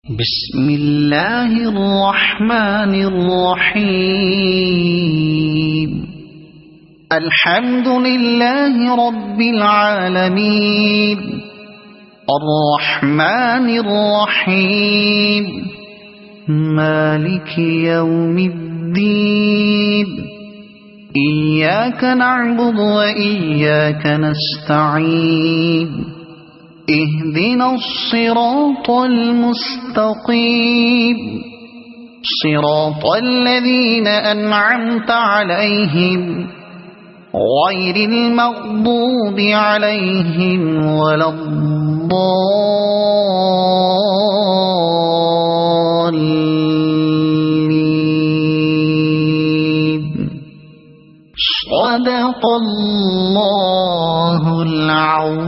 بسم اللہ الرحمن الرحیم الحمد للہ رب العالمین الرحمن الرحیم مالک یوم الدین ایاک نعبد و ایاک نستعین اهدنا الصراط المستقيم صراط الذين أنعمت عليهم غير المغضوب عليهم ولا الضالين صدق الله العظيم.